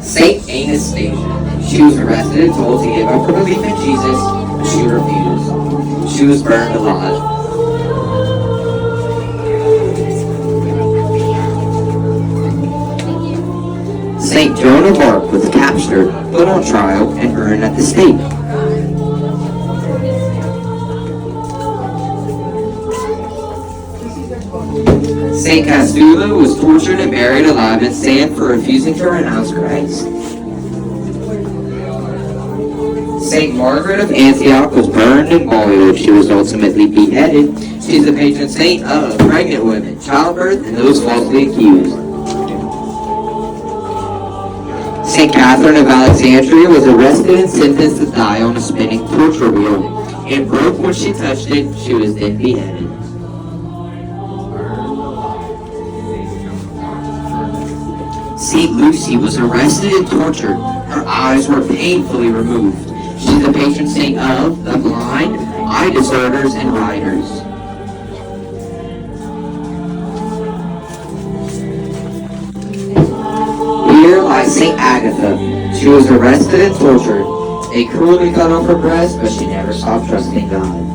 Saint Anastasia. She was arrested and told to give up her belief in Jesus, but she refused. She was burned alive. Saint Joan of Arc was captured, put on trial, and burned at the stake. Saint Castula was tortured and buried alive in sand for refusing to renounce Christ. Saint Margaret of Antioch was burned and boiled. She was ultimately beheaded. She is the patron saint of pregnant women, childbirth, and those falsely accused. Saint Catherine of Alexandria was arrested and sentenced to die on a spinning torture wheel. It broke when she touched it. She was then beheaded. Saint Lucy was arrested and tortured. Her eyes were painfully removed. She is the patron saint of the blind, eye disorders, and riders. Here lies Saint Agatha. She was arrested and tortured. They cruelly cut off her breast, but she never stopped trusting God.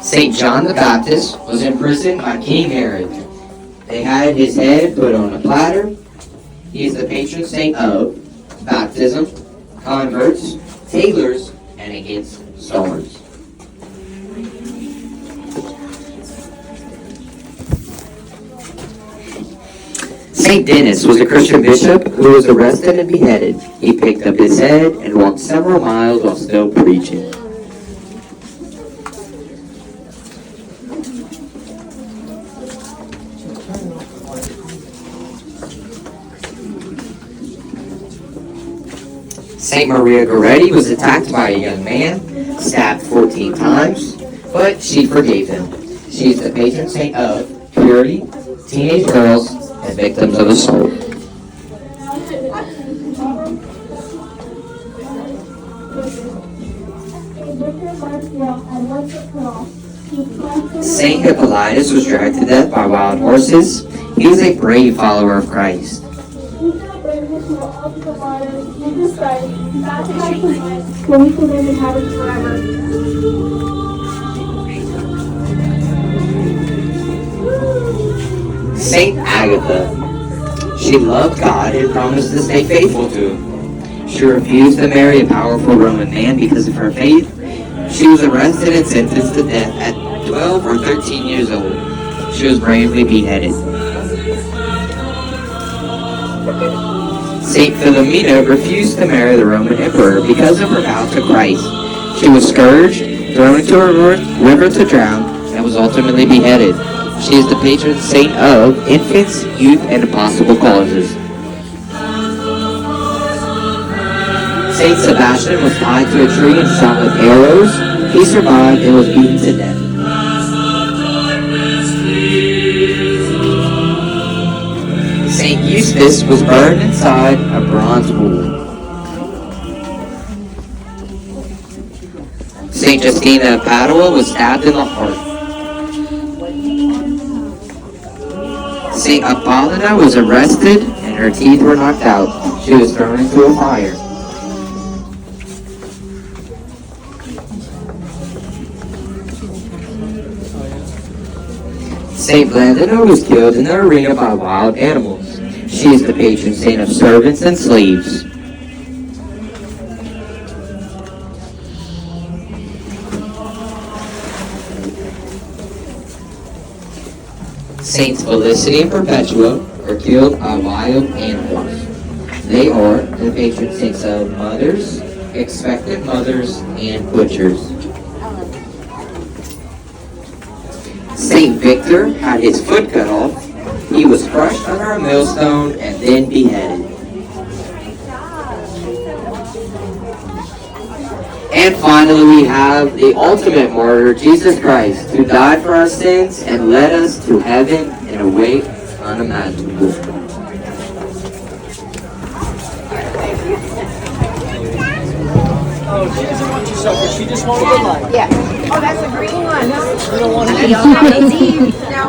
Saint John the Baptist was imprisoned by King Herod. They had his head put on a platter. He is the patron saint of baptism, converts, tailors, and against storms. Saint Denis was a Christian bishop who was arrested and beheaded. He picked up his head and walked several miles while still preaching. Saint Maria Goretti was attacked by a young man, stabbed 14 times, but she forgave him. She is the patron saint of purity, teenage girls, and victims of assault. Saint Hippolytus was dragged to death by wild horses. He is a brave follower of Christ. Saint Agatha. She loved God and promised to stay faithful to him. She refused to marry a powerful Roman man because of her faith. She was arrested and sentenced to death at 12 or 13 years old. She was bravely beheaded. Saint Philomena refused to marry the Roman emperor because of her vow to Christ. She was scourged, thrown into a river to drown, and was ultimately beheaded. She is the patron saint of infants, youth, and impossible causes. Saint Sebastian was tied to a tree and shot with arrows. He survived and was beaten to death. Saint Eustace was burned inside a bronze bull. Saint Justina of Padua was stabbed in the heart. Saint Apollina was arrested and her teeth were knocked out. She was thrown into a fire. Saint Blandina was killed in the arena by wild animals. She is the patron saint of servants and slaves. Saints Felicity and Perpetua were killed by wild animals. They are the patron saints of mothers, expectant mothers, and butchers. Saint Victor had his foot cut off. He was crushed under a millstone and then beheaded. And finally, we have the ultimate martyr, Jesus Christ, who died for our sins and led us to heaven in a way unimaginable. Oh, she doesn't want you sucker. She just wanted the light. Yeah. Oh, that's a green one. Happy Hallows Eve.